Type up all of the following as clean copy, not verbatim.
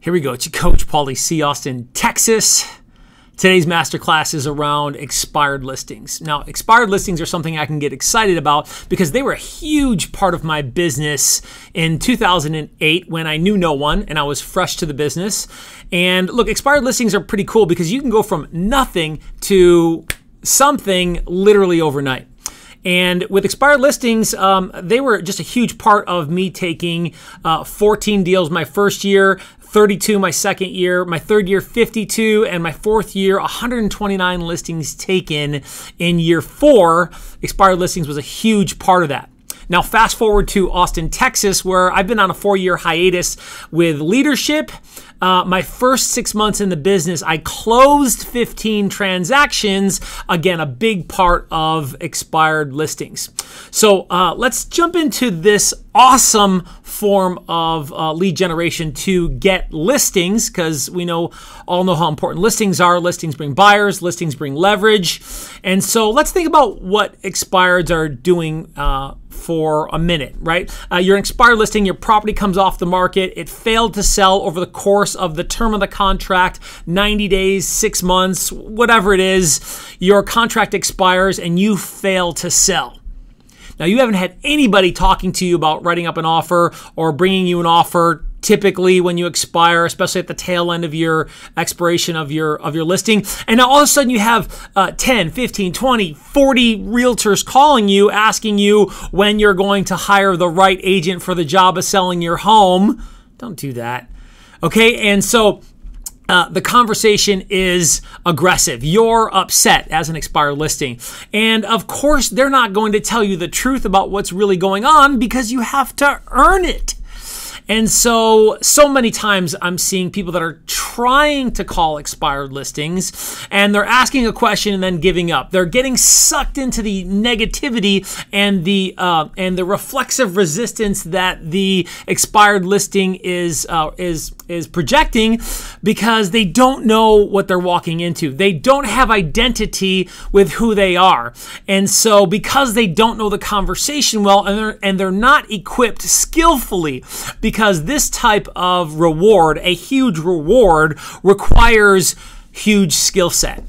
Here we go. It's your coach, Pauly C. Austin, Texas. Today's masterclass is around expired listings. Now, expired listings are something I can get excited about because they were a huge part of my business in 2008 when I knew no one and I was fresh to the business. And look, expired listings are pretty cool because you can go from nothing to something literally overnight. And with expired listings, they were just a huge part of me taking 14 deals my first year, 32 my second year, my third year 52, and my fourth year 129 listings taken in year 4. Expired listings was a huge part of that. Now fast forward to Austin, Texas, where I've been on a 4-year hiatus with leadership. My first 6 months in the business, I closed 15 transactions. Again, a big part of expired listings. So let's jump into this awesome form of lead generation to get listings, because we all know how important listings are. Listings bring buyers, listings bring leverage. And so let's think about what expireds are doing for a minute, right? You're an expired listing, your property comes off the market, it failed to sell over the course of the term of the contract, 90 days, 6 months, whatever it is, your contract expires and you fail to sell. Now, you haven't had anybody talking to you about writing up an offer or bringing you an offer typically when you expire, especially at the tail end of your expiration of your listing. And now all of a sudden you have 10, 15, 20, 40 realtors calling you, asking you when you're going to hire the right agent for the job of selling your home. Don't do that. Okay, and so the conversation is aggressive. You're upset as an expired listing. And of course, they're not going to tell you the truth about what's really going on because you have to earn it. And so many times I'm seeing people that are trying to call expired listings and they're asking a question and then giving up. They're getting sucked into the negativity and the reflexive resistance that the expired listing is projecting because they don't know what they're walking into. They don't have identity with who they are. And so because they don't know the conversation well and they're not equipped skillfully, because this type of reward, a huge reward, requires huge skill set.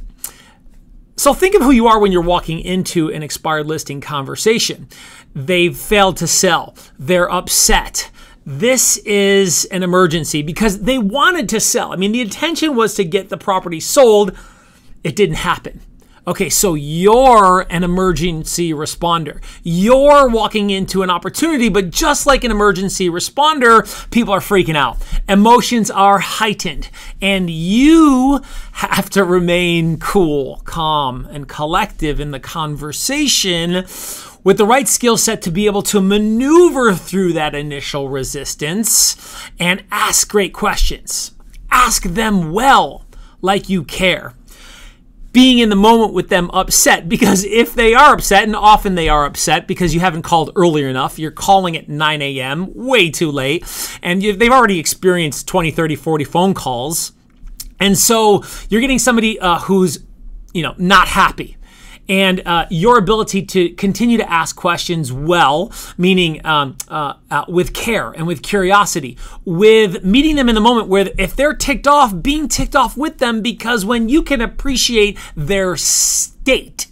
So think of who you are when you're walking into an expired listing conversation. They've failed to sell. They're upset. This is an emergency because they wanted to sell. I mean, the intention was to get the property sold. It didn't happen. Okay, so you're an emergency responder. You're walking into an opportunity, but just like an emergency responder, people are freaking out. Emotions are heightened, and you have to remain cool, calm, and collective in the conversation with the right skill set to be able to maneuver through that initial resistance and ask great questions. Ask them well, like you care. Being in the moment with them upset, because if they are upset, and often they are upset because you haven't called earlier enough, you're calling at 9 a.m., way too late, and they've already experienced 20, 30, 40 phone calls. And so you're getting somebody who's not happy. And your ability to continue to ask questions well, meaning with care and with curiosity, with meeting them in the moment where if they're ticked off, being ticked off with them, because when you can appreciate their state,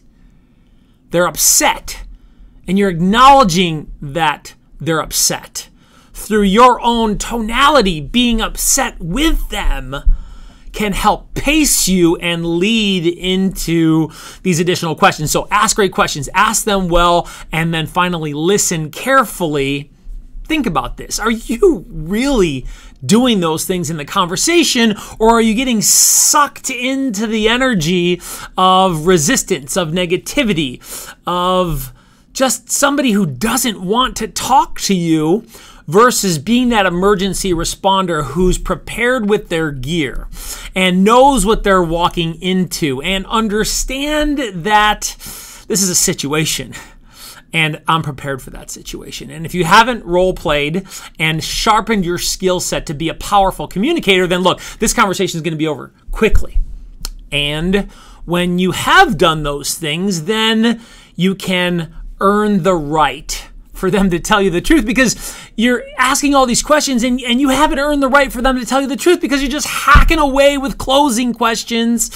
they're upset, and you're acknowledging that they're upset through your own tonality, being upset with them can help pace you and lead into these additional questions. So ask great questions, ask them well, and then finally listen carefully. Think about this. Are you really doing those things in the conversation, or are you getting sucked into the energy of resistance, of negativity, of just somebody who doesn't want to talk to you, versus being that emergency responder who's prepared with their gear and knows what they're walking into and understand that this is a situation and I'm prepared for that situation. And if you haven't role played and sharpened your skill set to be a powerful communicator, then look, this conversation is going to be over quickly. And when you have done those things, then you can earn the right for them to tell you the truth, because you're asking all these questions and you haven't earned the right for them to tell you the truth because you're just hacking away with closing questions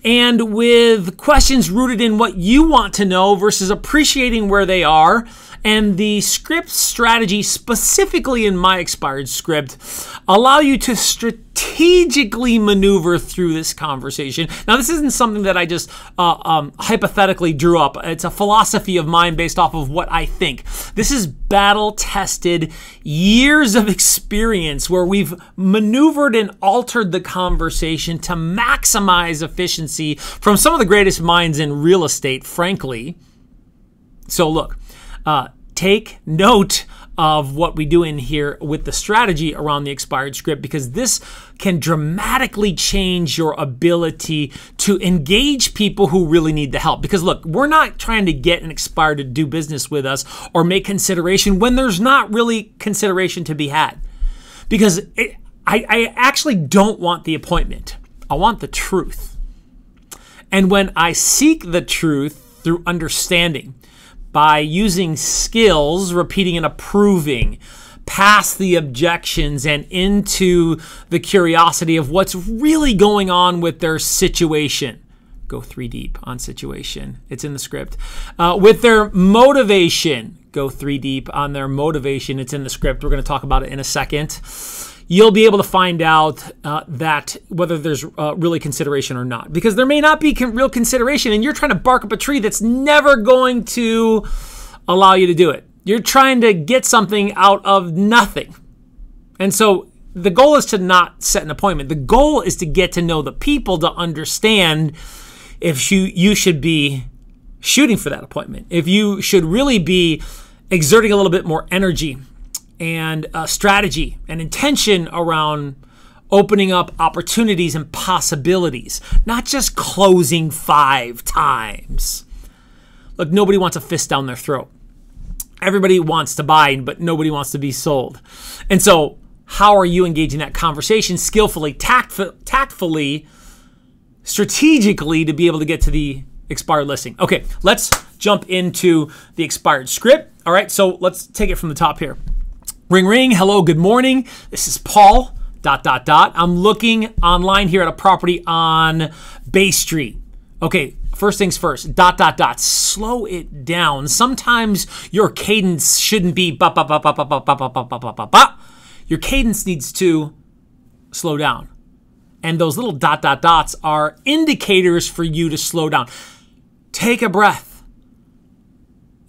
and with questions rooted in what you want to know versus appreciating where they are. And the script strategy, specifically in my expired script, allow you to strategically maneuver through this conversation. Now, this isn't something that I just hypothetically drew up. It's a philosophy of mine based off of what I think. This is battle-tested, years of experience where we've maneuvered and altered the conversation to maximize efficiency from some of the greatest minds in real estate, frankly. So look, take note of what we do in here with the strategy around the expired script, because this can dramatically change your ability to engage people who really need the help. Because look, we're not trying to get an expired to do business with us or make consideration when there's not really consideration to be had. Because I actually don't want the appointment. I want the truth. And when I seek the truth through understanding, by using skills, repeating and approving, past the objections and into the curiosity of what's really going on with their situation. Go 3 deep on situation. It's in the script. With their motivation. Go 3 deep on their motivation. It's in the script. We're going to talk about it in a second. You'll be able to find out that whether there's really consideration or not. Because there may not be real consideration and you're trying to bark up a tree that's never going to allow you to do it. You're trying to get something out of nothing. And so the goal is to not set an appointment. The goal is to get to know the people to understand if you should be shooting for that appointment. If you should really be exerting a little bit more energy and strategy and intention around opening up opportunities and possibilities, not just closing 5 times. Look, nobody wants a fist down their throat. Everybody wants to buy, but nobody wants to be sold. And so how are you engaging that conversation skillfully, tactfully, strategically to be able to get to the expired listing? Okay, let's jump into the expired script. All right, so let's take it from the top here. Ring, ring. Hello, good morning. This is Paul, ... I'm looking online here at a property on Bay Street. Okay, first things first, ... Slow it down. Sometimes your cadence shouldn't be ba ba ba ba ba ba ba ba ba ba ba ba. Your cadence needs to slow down. And those little ... are indicators for you to slow down. Take a breath.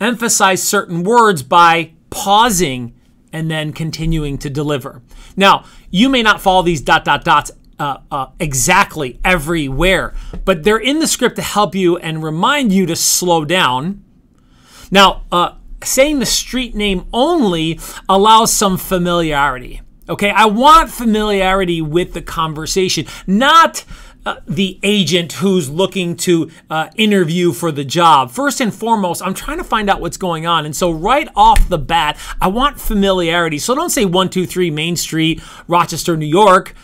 Emphasize certain words by pausing and then continuing to deliver. Now, you may not follow these ... exactly everywhere, but they're in the script to help you and remind you to slow down. Now, saying the street name only allows some familiarity. Okay, I want familiarity with the conversation, not the agent who's looking to interview for the job. First and foremost, I'm trying to find out what's going on. And so right off the bat, I want familiarity. So don't say 123 Main Street, Rochester, New York.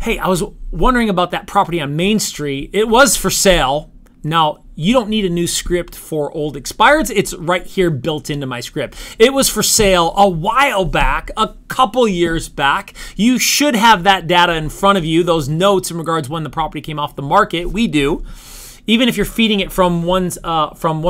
Hey, I was wondering about that property on Main Street. It was for sale. Now, you don't need a new script for old expireds. It's right here built into my script. It was for sale a while back, a couple years back. You should have that data in front of you, those notes in regards when the property came off the market. We do. Even if you're feeding it from one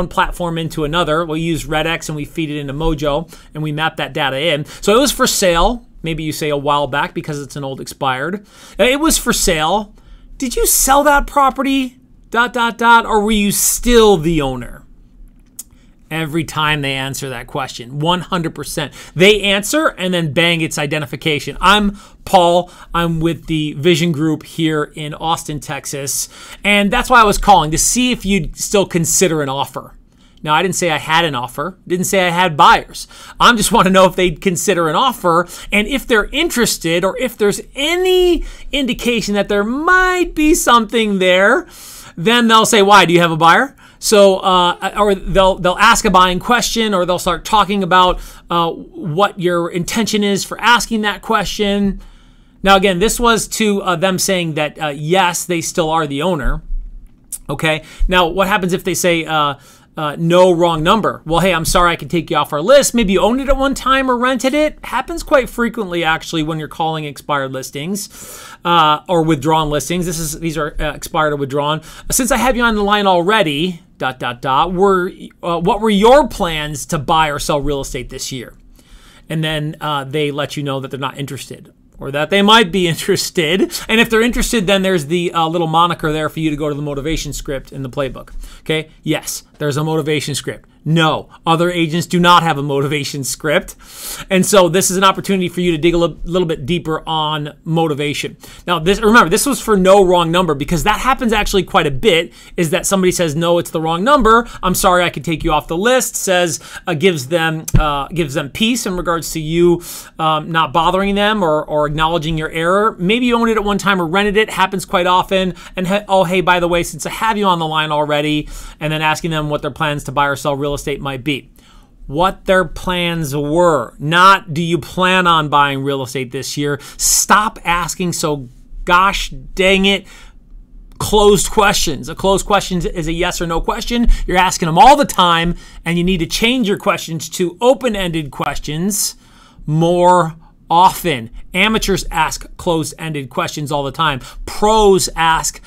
platform into another, we'll use RedX and we feed it into Mojo and we map that data in. So it was for sale. Maybe you say a while back because it's an old expired. It was for sale. Did you sell that property? ... or were you still the owner? Every time they answer that question, 100%. They answer and then bang, it's identification. I'm Paul. I'm with the Vision Group here in Austin, Texas. And that's why I was calling to see if you'd still consider an offer. Now, I didn't say I had an offer. Didn't say I had buyers. I just want to know if they'd consider an offer and if they're interested or if there's any indication that there might be something there. Then they'll say, why? Do you have a buyer? So, or they'll ask a buying question, or they'll start talking about what your intention is for asking that question. Now, again, this was to them saying that, yes, they still are the owner. Okay. Now, what happens if they say, no, wrong number. Well, hey, I'm sorry, I can take you off our list. Maybe you owned it at one time or rented it. Happens quite frequently, actually, when you're calling expired listings or withdrawn listings. These are expired or withdrawn. Since I have you on the line already, ... what were your plans to buy or sell real estate this year? And then they let you know that they're not interested, or that they might be interested. And if they're interested, then there's the little moniker there for you to go to the motivation script in the playbook. Okay? Yes, there's a motivation script. No, other agents do not have a motivation script. And so this is an opportunity for you to dig a little bit deeper on motivation. Now, remember, this was for no, wrong number, because that happens actually quite a bit, is that somebody says, no, it's the wrong number. I'm sorry, I can take you off the list. Says, gives them peace in regards to you not bothering them or acknowledging your error. Maybe you owned it at one time or rented it. Happens quite often. And oh, hey, by the way, since I have you on the line already, and then asking them what their plans to buy or sell real estate might be. What their plans were. Not, do you plan on buying real estate this year? Stop asking so gosh dang it closed questions. A closed question is a yes or no question. You're asking them all the time, and you need to change your questions to open-ended questions more often. Amateurs ask closed-ended questions all the time. Pros ask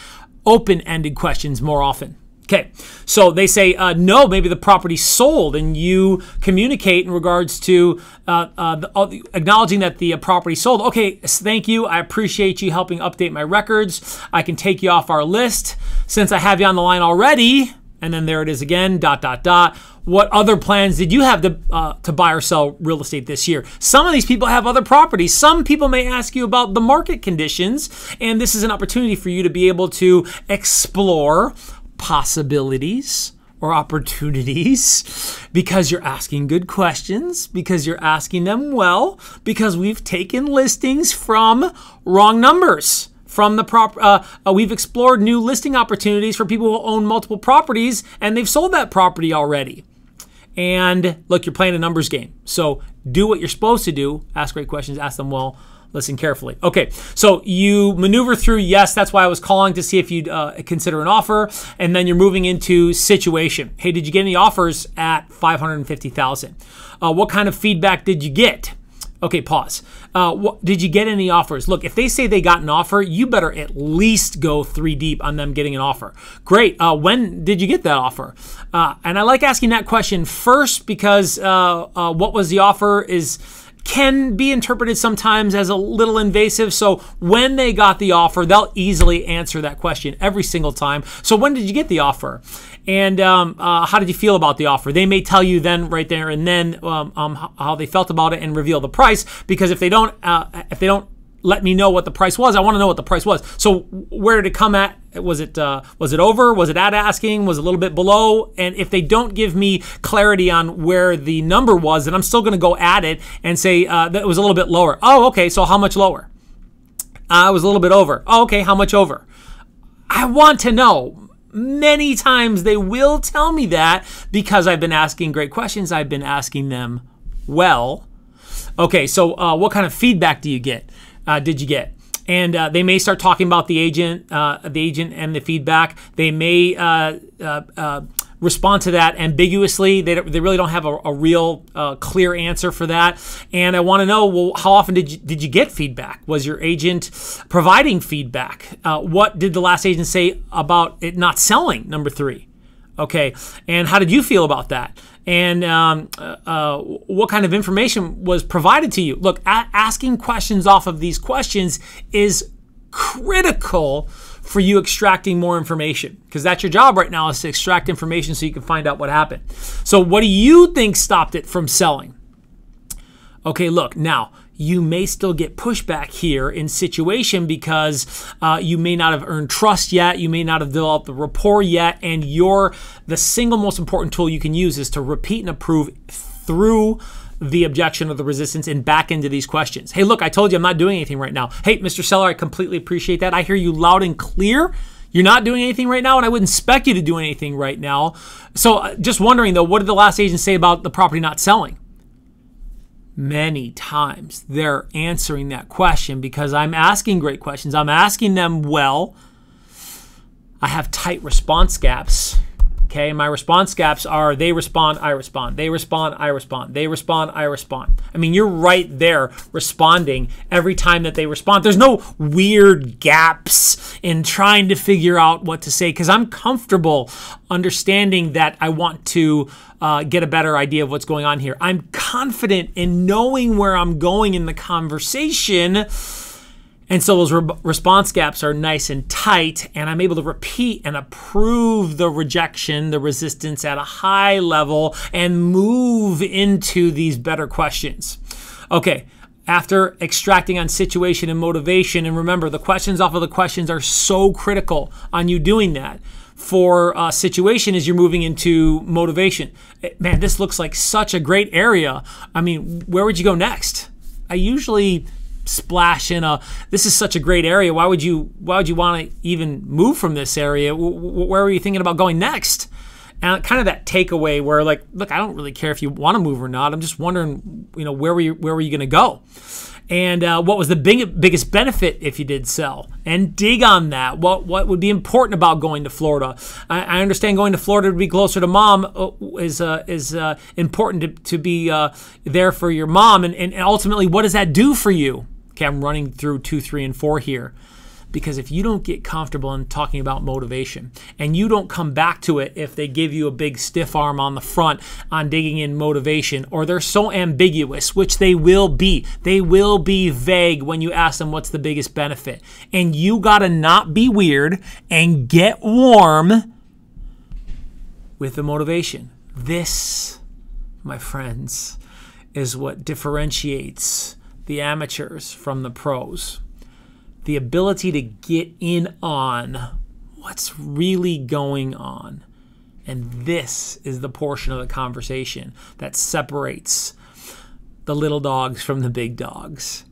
open-ended questions more often. Okay, so they say, no, maybe the property's sold, and you communicate in regards to acknowledging that the property sold. Okay, thank you. I appreciate you helping update my records. I can take you off our list since I have you on the line already. And then there it is again, ... What other plans did you have to buy or sell real estate this year? Some of these people have other properties. Some people may ask you about the market conditions, and this is an opportunity for you to be able to explore possibilities or opportunities because you're asking good questions, because you're asking them well, because we've taken listings from wrong numbers. From the we've explored new listing opportunities for people who own multiple properties and they've sold that property already. And look, you're playing a numbers game. So do what you're supposed to do. Ask great questions, ask them well, listen carefully. Okay, so you maneuver through, yes, that's why I was calling to see if you'd consider an offer. And then you're moving into situation. Hey, did you get any offers at $550,000? What kind of feedback did you get? Okay, pause. Did you get any offers? Look, if they say they got an offer, you better at least go 3 deep on them getting an offer. Great. When did you get that offer? And I like asking that question first because what was the offer can be interpreted sometimes as a little invasive. So when they got the offer, they'll easily answer that question every single time. So when did you get the offer? And how did you feel about the offer? They may tell you then right there and then how they felt about it and reveal the price, because if they don't let me know what the price was, I want to know what the price was. So where did it come at? Was it over? Was it at asking? Was it a little bit below? And if they don't give me clarity on where the number was, then I'm still going to go at it and say that it was a little bit lower. Oh, okay. So how much lower? It was a little bit over. Oh, okay. How much over? I want to know. Many times they will tell me that because I've been asking great questions. I've been asking them well. Okay. So what kind of feedback did you get? And they may start talking about the agent and the feedback. They may respond to that ambiguously. They really don't have a real clear answer for that. And I want to know, well, how often did you get feedback? Was your agent providing feedback? What did the last agent say about it not selling? Number 3. Okay, and how did you feel about that? And what kind of information was provided to you? Look, asking questions off of these questions is critical for you extracting more information, because that's your job right now, is to extract information so you can find out what happened. So what do you think stopped it from selling? Okay, look, now you may still get pushback here in situation because you may not have earned trust yet. You may not have developed the rapport yet. And the single most important tool you can use is to repeat and approve through the objection or the resistance and back into these questions. Hey, look, I told you I'm not doing anything right now. Hey, Mr. Seller, I completely appreciate that. I hear you loud and clear. You're not doing anything right now, and I wouldn't expect you to do anything right now. So just wondering, though, what did the last agent say about the property not selling? Many times they're answering that question because I'm asking great questions. I'm asking them well. I have tight response gaps. Okay, my response gaps are they respond, I respond, they respond, I respond, they respond, I respond. I mean, you're right there responding every time that they respond. There's no weird gaps in trying to figure out what to say because I'm comfortable understanding that I want to get a better idea of what's going on here. I'm confident in knowing where I'm going in the conversation. And so those response gaps are nice and tight, and I'm able to repeat and approve the rejection, the resistance at a high level, and move into these better questions. Okay, after extracting on situation and motivation, and remember, the questions off of the questions are so critical on you doing that. For situation as you're moving into motivation. Man, this looks like such a great area. I mean, where would you go next? I usually splash in this is such a great area. Why would you want to even move from this area? Where are you thinking about going next? And kind of that takeaway where like, look, I don't really care if you want to move or not. I'm just wondering, where were you going to go? And what was the biggest benefit if you did sell? And dig on that. What would be important about going to Florida? I understand going to Florida to be closer to mom is important to be there for your mom. And ultimately, what does that do for you? Okay, I'm running through 2, 3, and 4 here. Because if you don't get comfortable in talking about motivation and you don't come back to it if they give you a big stiff arm on the front on digging in motivation, or they're so ambiguous, which they will be vague when you ask them what's the biggest benefit. And you got to not be weird and get warm with the motivation. This, my friends, is what differentiates the amateurs from the pros. The ability to get in on what's really going on. And this is the portion of the conversation that separates the little dogs from the big dogs.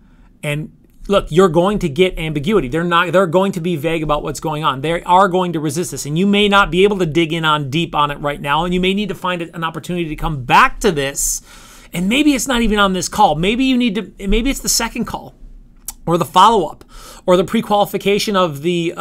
And look, you're going to get ambiguity. They're going to be vague about what's going on. They are going to resist this. And you may not be able to dig in on deep on it right now. And you may need to find an opportunity to come back to this. And maybe it's not even on this call. Maybe it's the second call, or the follow-up, or the pre-qualification of the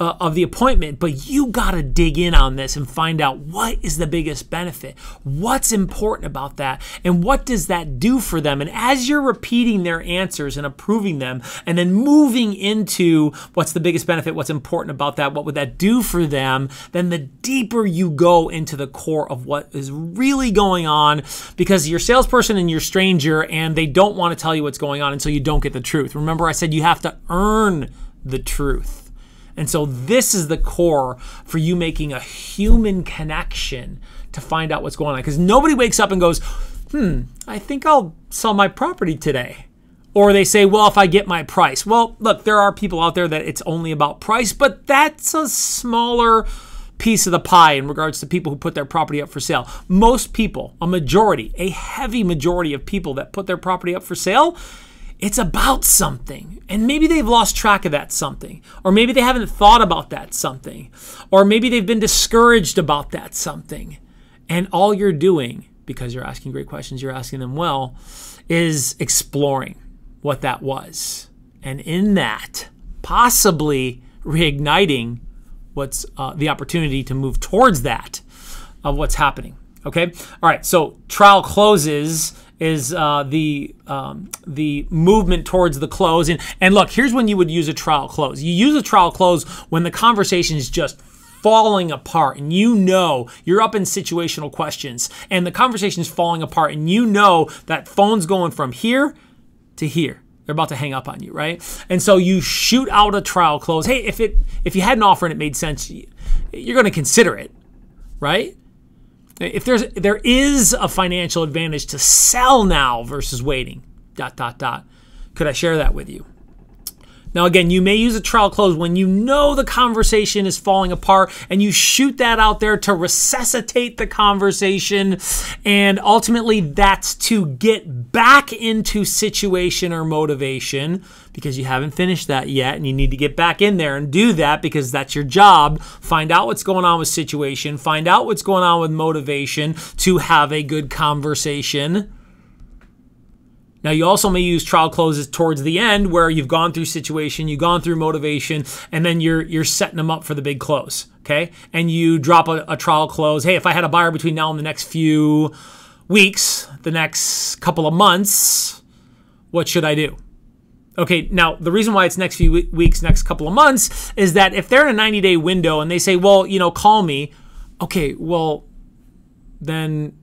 appointment. But you got to dig in on this and find out what is the biggest benefit, what's important about that, and what does that do for them. And as you're repeating their answers and approving them, and then moving into what's the biggest benefit, what's important about that, what would that do for them, then the deeper you go into the core of what is really going on, because you're a salesperson and you're a stranger, and they don't want to tell you what's going on until you don't get the truth. Remember, I said you have to earn the truth. And so this is the core for you making a human connection to find out what's going on. Because nobody wakes up and goes, I think I'll sell my property today. Or they say, well, if I get my price. Well, look, there are people out there that it's only about price, but that's a smaller piece of the pie in regards to people who put their property up for sale. Most people, a heavy majority of people that put their property up for sale, it's about something. And maybe they've lost track of that something. Or maybe they haven't thought about that something. Or maybe they've been discouraged about that something. And all you're doing, because you're asking great questions, you're asking them well, is exploring what that was. And in that, possibly reigniting what's the opportunity to move towards that of what's happening. Okay? All right, so trial closes is the movement towards the close. And look, here's when you would use a trial close. You use a trial close when the conversation is just falling apart, and you're up in situational questions, and the conversation is falling apart, and that phone's going from here to here. They're about to hang up on you, right? And so you shoot out a trial close. Hey, if you had an offer and it made sense, you're going to consider it, right? If there is a financial advantage to sell now versus waiting, ... Could I share that with you? Now, again, you may use a trial close when the conversation is falling apart, and you shoot that out there to resuscitate the conversation. And ultimately, that's to get back into situation or motivation, because you haven't finished that yet, and you need to get back in there and do that because that's your job. Find out what's going on with situation, find out what's going on with motivation to have a good conversation. Now, you also may use trial closes towards the end where you've gone through situation, you've gone through motivation, and then you're setting them up for the big close, okay? And you drop a trial close. Hey, if I had a buyer between now and the next few weeks, the next couple of months, what should I do? Okay, now the reason why it's next few weeks, next couple of months is that if they're in a 90-day window and they say, well, call me, okay, well, then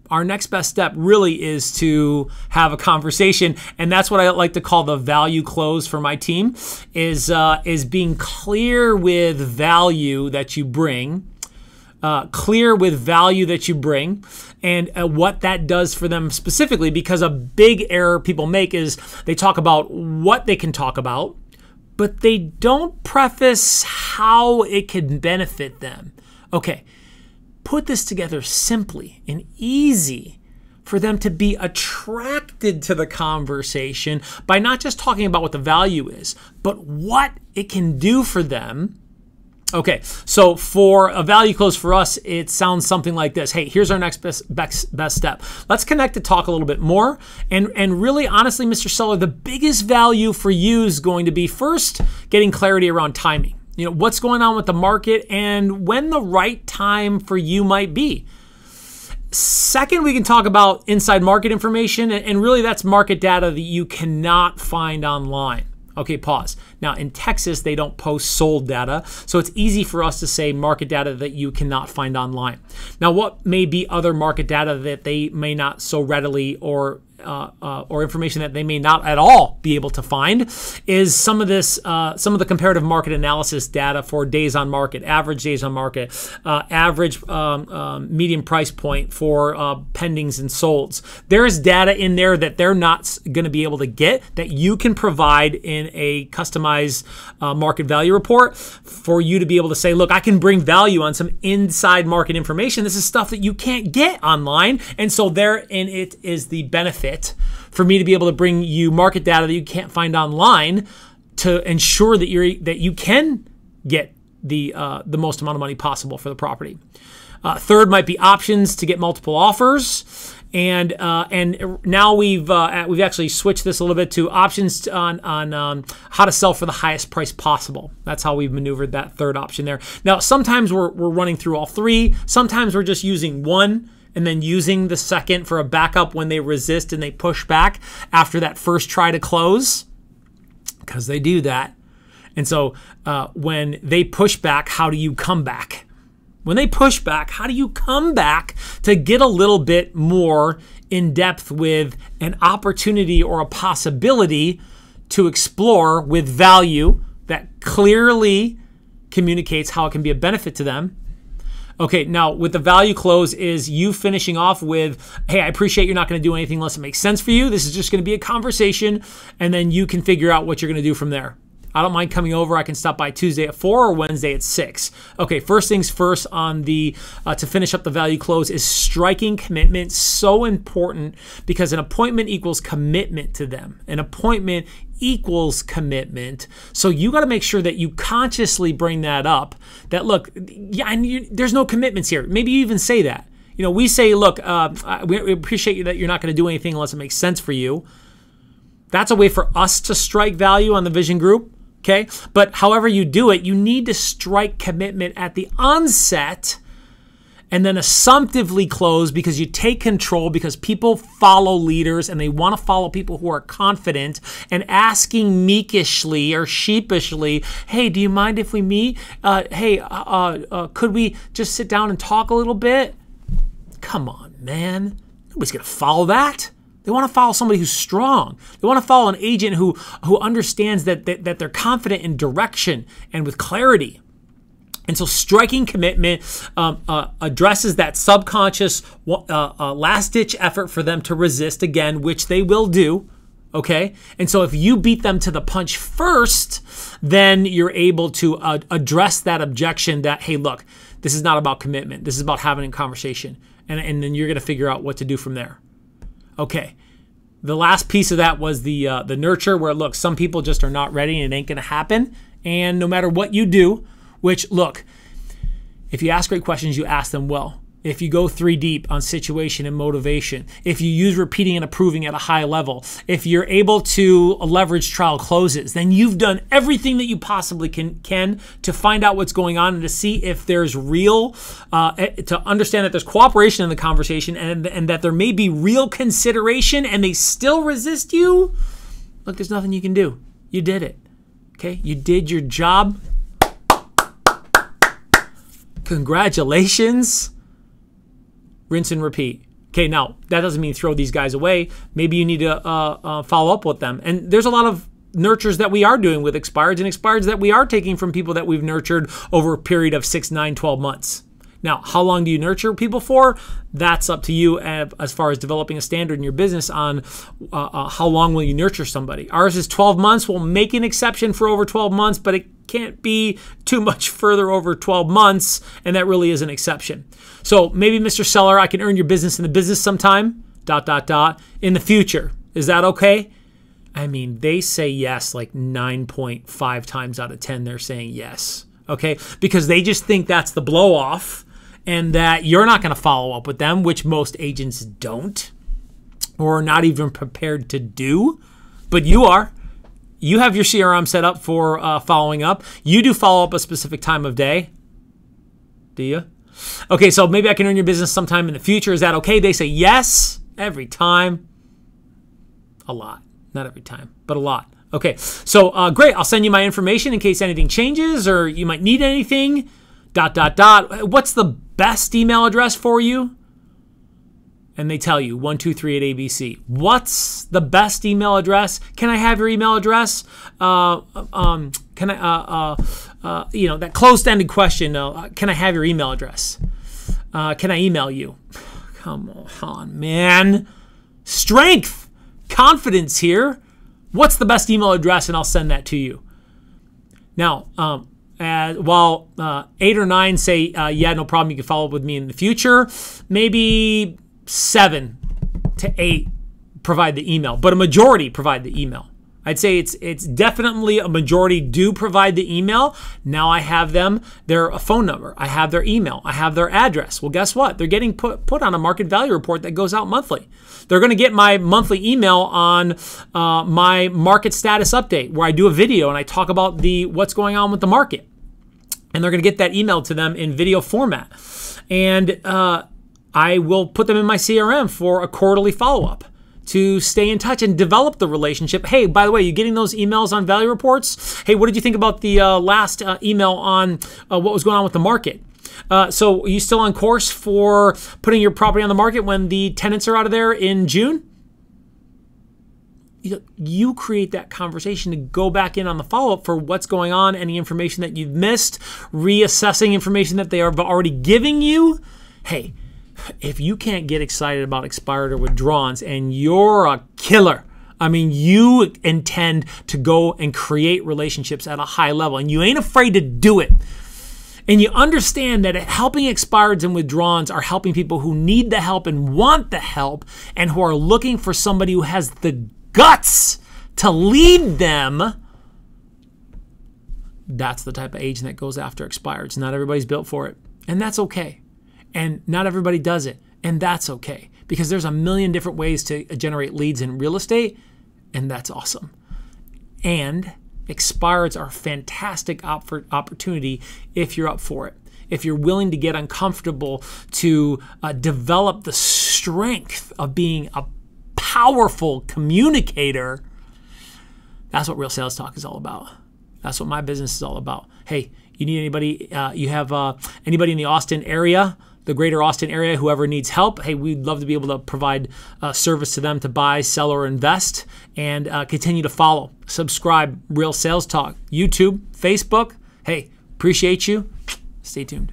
our next best step really is to have a conversation, and that's what I like to call the value close for my team, is being clear with value that you bring, and what that does for them specifically, because a big error people make is they talk about what they can talk about, but they don't preface how it can benefit them. Okay. Put this together simply and easy for them to be attracted to the conversation by not just talking about what the value is, but what it can do for them. Okay, so for a value close for us, it sounds something like this. Hey, here's our next best step. Let's connect to talk a little bit more. And really, honestly, Mr. Seller, the biggest value for you is going to be first getting clarity around timing. What's going on with the market and when the right time for you might be. Second, we can talk about inside market information, and really that's market data that you cannot find online. Okay, pause. Now, in Texas, they don't post sold data, so it's easy for us to say market data that you cannot find online. Now, what may be other market data that they may not so readily or information that they may not at all be able to find is some of the comparative market analysis data for days on market, average days on market, average median price point for pendings and solds. There's data in there that they're not going to be able to get that you can provide in a customized market value report for you to be able to say, look, I can bring value on some inside market information. This is stuff that you can't get online. And so therein it is the benefit for me to be able to bring you market data that you can't find online to ensure that you can get the most amount of money possible for the property. Third might be options to get multiple offers, and now we've actually switched this a little bit to options on how to sell for the highest price possible. That's how we've maneuvered that third option there. Now sometimes we're running through all three. Sometimes we're just using one and then using the second for a backup when they resist and they push back after that first try to close, because they do that. And so when they push back, how do you come back? When they push back, how do you come back to get a little bit more in depth with an opportunity or a possibility to explore with value that clearly communicates how it can be a benefit to them? Okay, now with the value close is you finishing off with, hey, I appreciate you're not going to do anything unless it makes sense for you. This is just going to be a conversation, and then you can figure out what you're going to do from there. I don't mind coming over. I can stop by Tuesday at 4 or Wednesday at 6. Okay, first things first on the to finish up the value close is striking commitment. So important because an appointment equals commitment to them. An appointment equals commitment. So you got to make sure that you consciously bring that up. That look, yeah, there's no commitments here. Maybe you even say that. We say, look, we appreciate you that you're not going to do anything unless it makes sense for you. That's a way for us to strike value on the vision group. Okay, but however you do it, you need to strike commitment at the onset and then assumptively close because you take control, because people follow leaders and they want to follow people who are confident, and asking meekishly or sheepishly, hey, do you mind if we meet? Could we just sit down and talk a little bit? Come on, man. Nobody's going to follow that. They want to follow somebody who's strong. They want to follow an agent who understands that they're confident in direction and with clarity. And so striking commitment addresses that subconscious last-ditch effort for them to resist again, which they will do. Okay? And so if you beat them to the punch first, then you're able to address that objection that, hey, look, this is not about commitment. This is about having a conversation. And then you're going to figure out what to do from there. Okay, the last piece of that was the nurture, where, look, some people just are not ready and it ain't going to happen. And no matter what you do, which, look, if you ask great questions, you ask them well. if you go 3 deep on situation and motivation, if you use repeating and approving at a high level, if you're able to leverage trial closes, then you've done everything that you possibly can to find out what's going on and to see if there's real, to understand that there's cooperation in the conversation and that there may be real consideration and they still resist you. Look, there's nothing you can do. You did it. Okay? You did your job. Congratulations. Rinse and repeat. Okay, now that doesn't mean throw these guys away. Maybe you need to follow up with them. And there's a lot of nurtures that we are doing with expireds and expireds that we are taking from people that we've nurtured over a period of 6, 9, 12 months. Now, how long do you nurture people for? That's up to you as far as developing a standard in your business on how long will you nurture somebody. Ours is 12 months. We'll make an exception for over 12 months, but it can't be too much further over 12 months, and that really is an exception. So maybe, Mr. Seller, I can earn your business in the business sometime, ... in the future. Is that okay? I mean, they say yes like 9.5 times out of 10, they're saying yes, okay? Because they just think that's the blow-off and that you're not going to follow up with them, which most agents don't or are not even prepared to do, but you are. You have your CRM set up for following up. You do follow up a specific time of day. Do you? Okay, so maybe I can earn your business sometime in the future. Is that okay? They say yes every time. A lot. Not every time, but a lot. Okay, so great. I'll send you my information in case anything changes or you might need anything. ... What's the best email address for you? And they tell you 123 at ABC. What's the best email address? Can I have your email address? Can I, that closed-ended question. Can I have your email address? Can I email you? Come on, man. Strength, confidence here. What's the best email address? And I'll send that to you. Now, while 8 or 9 say, yeah, no problem, you can follow up with me in the future, maybe 7 to 8 provide the email, but a majority provide the email. I'd say it's definitely a majority do provide the email. Now I have their phone number, I have their email, I have their address. Well, guess what? They're getting put on a market value report that goes out monthly. They're going to get my monthly email on my market status update where I do a video and I talk about what's going on with the market. And they're going to get that email to them in video format. And I will put them in my CRM for a quarterly follow-up to stay in touch and develop the relationship. Hey, by the way, you getting those emails on value reports? Hey, what did you think about the last email on what was going on with the market? So are you still on course for putting your property on the market when the tenants are out of there in June? You create that conversation to go back in on the follow-up for what's going on, any information that you've missed, reassessing information that they are already giving you. Hey, if you can't get excited about expired or withdrawals and you're a killer, I mean, you intend to go and create relationships at a high level and you ain't afraid to do it. And you understand that helping expireds and withdrawals are helping people who need the help and want the help and who are looking for somebody who has the guts to lead them. That's the type of agent that goes after expireds. Not everybody's built for it, and that's okay. And not everybody does it, and that's okay. Because there's a million different ways to generate leads in real estate, and that's awesome. And expireds are a fantastic opportunity if you're up for it. If you're willing to get uncomfortable to develop the strength of being a powerful communicator, that's what Real Sales Talk is all about. That's what my business is all about. Hey, you need anybody, you have anybody in the Austin area, the greater Austin area, whoever needs help, hey, we'd love to be able to provide service to them to buy, sell, or invest, and continue to follow. Subscribe, Real Sales Talk, YouTube, Facebook. Hey, appreciate you. Stay tuned.